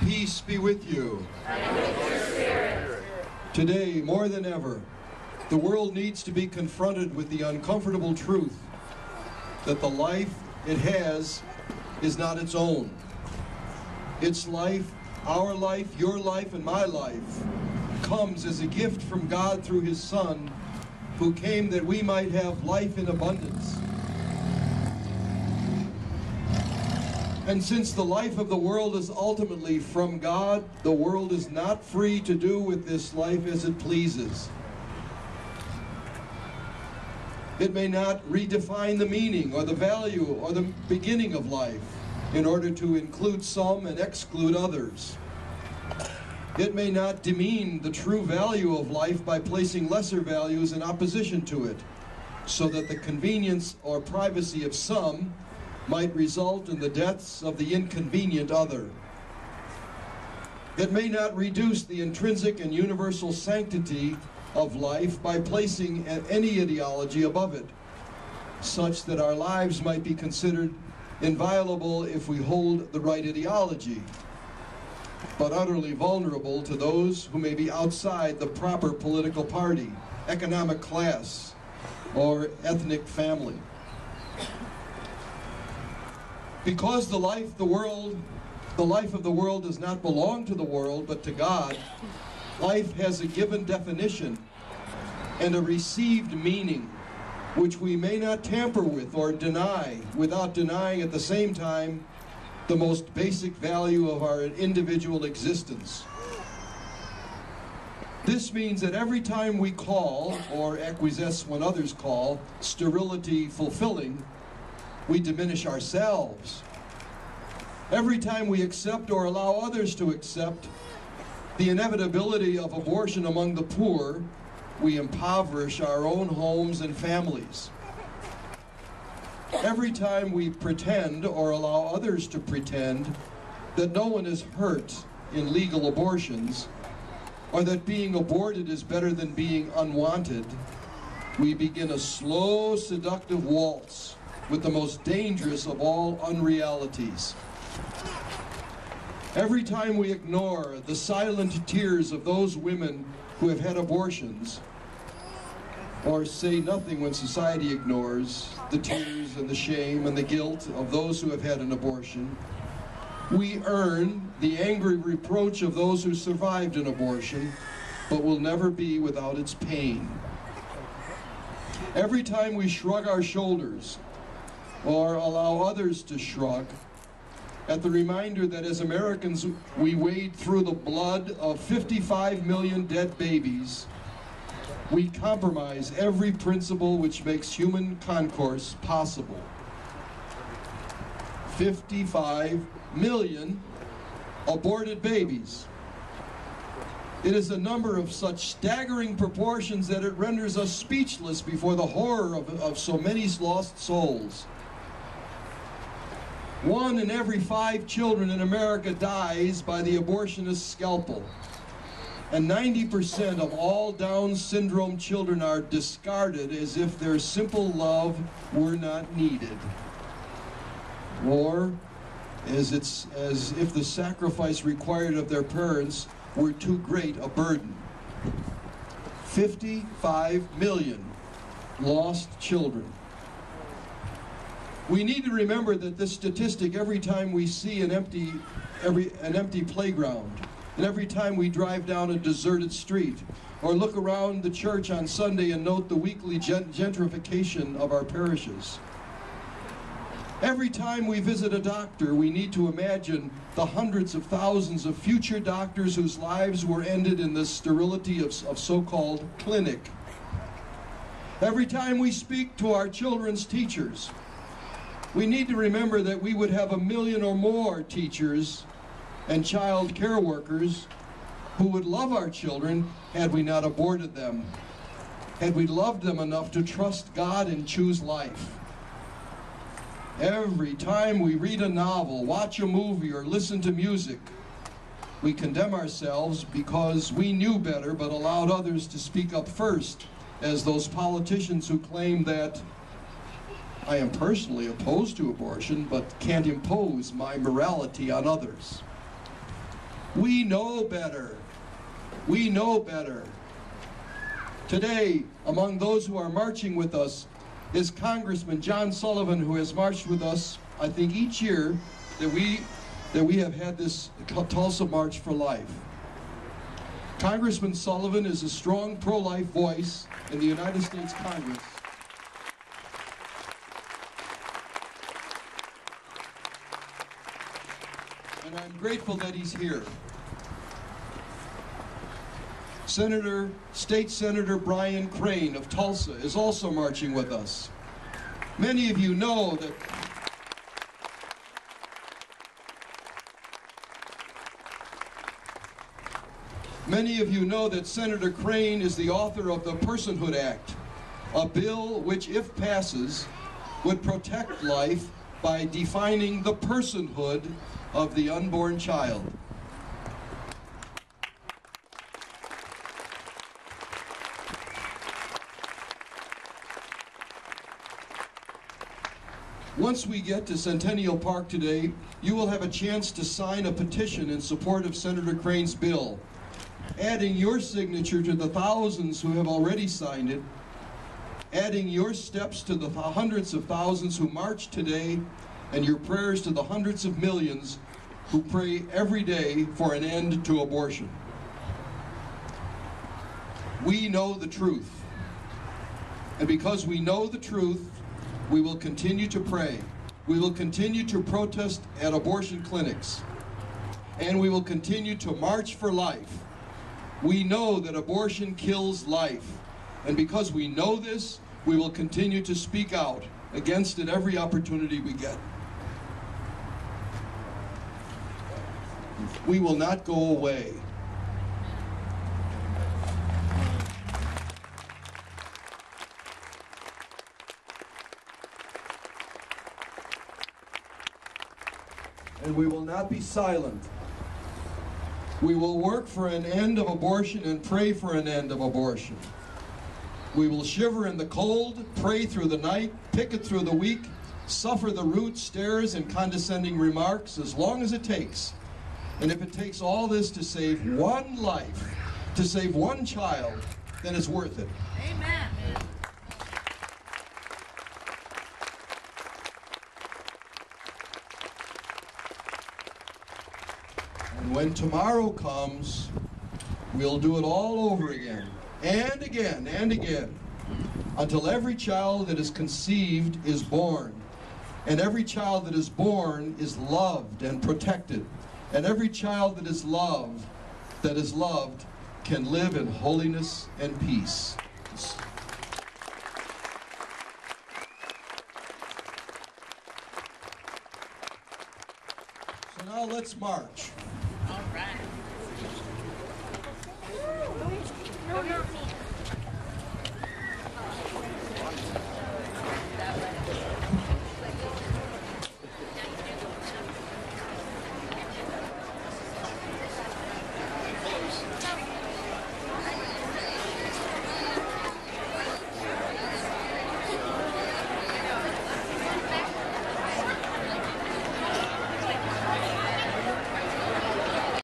Peace be with you. And with your spirit. Today, more than ever, the world needs to be confronted with the uncomfortable truth that the life it has is not its own. Its life, our life, your life, and my life, comes as a gift from God through His Son, who came that we might have life in abundance. And since the life of the world is ultimately from God, the world is not free to do with this life as it pleases. It may not redefine the meaning or the value or the beginning of life in order to include some and exclude others. It may not demean the true value of life by placing lesser values in opposition to it, so that the convenience or privacy of some might result in the deaths of the inconvenient other. It may not reduce the intrinsic and universal sanctity of life by placing any ideology above it, such that our lives might be considered inviolable if we hold the right ideology, but utterly vulnerable to those who may be outside the proper political party, economic class, or ethnic family. Because the life of the world does not belong to the world, but to God, life has a given definition and a received meaning, which we may not tamper with or deny, without denying at the same time the most basic value of our individual existence. This means that every time we call, or acquiesce when others call, sterility fulfilling, we diminish ourselves. Every time we accept or allow others to accept the inevitability of abortion among the poor, we impoverish our own homes and families. Every time we pretend or allow others to pretend that no one is hurt in legal abortions, or that being aborted is better than being unwanted, we begin a slow, seductive waltz with the most dangerous of all unrealities. Every time we ignore the silent tears of those women who have had abortions, or say nothing when society ignores the tears and the shame and the guilt of those who have had an abortion, we earn the angry reproach of those who survived an abortion, but will never be without its pain. Every time we shrug our shoulders, or allow others to shrug, at the reminder that as Americans we wade through the blood of 55 million dead babies, we compromise every principle which makes human concourse possible. 55 million aborted babies. It is a number of such staggering proportions that it renders us speechless before the horror of so many lost souls. 1 in every 5 children in America dies by the abortionist's scalpel. And 90% of all Down syndrome children are discarded as if their simple love were not needed, or as if the sacrifice required of their parents were too great a burden. 55 million lost children. We need to remember that this statistic, every time we see an empty playground, and every time we drive down a deserted street, or look around the church on Sunday and note the weekly gentrification of our parishes. Every time we visit a doctor, we need to imagine the hundreds of thousands of future doctors whose lives were ended in the sterility of so-called clinic. Every time we speak to our children's teachers, we need to remember that we would have 1 million or more teachers and child care workers who would love our children had we not aborted them, had we loved them enough to trust God and choose life. Every time we read a novel, watch a movie, or listen to music, we condemn ourselves because we knew better but allowed others to speak up first, as those politicians who claim that I am personally opposed to abortion but can't impose my morality on others. We know better. We know better. Today, among those who are marching with us is Congressman John Sullivan, who has marched with us, I think, each year that we have had this Tulsa March for Life. Congressman Sullivan is a strong pro-life voice in the United States Congress. And I'm grateful that he's here. State Senator Brian Crane of Tulsa is also marching with us. Many of you know that Senator Crane is the author of the Personhood Act, a bill which, if passes, would protect life by defining the personhood of the unborn child. Once we get to Centennial Park today, you will have a chance to sign a petition in support of Senator Crane's bill, adding your signature to the thousands who have already signed it, adding your steps to the hundreds of thousands who march today, and your prayers to the hundreds of millions who pray every day for an end to abortion. We know the truth, and because we know the truth, we will continue to pray. We will continue to protest at abortion clinics, and we will continue to march for life. We know that abortion kills life, and because we know this, we will continue to speak out against it every opportunity we get. We will not go away. And we will not be silent. We will work for an end of abortion and pray for an end of abortion. We will shiver in the cold, pray through the night, picket through the week, suffer the rude stares and condescending remarks as long as it takes. And if it takes all this to save one life, to save one child, then it's worth it. Amen. And when tomorrow comes, we'll do it all over again, and again, and again, until every child that is conceived is born, and every child that is born is loved and protected, and every child that is loved, can live in holiness and peace. So now let's march. All right.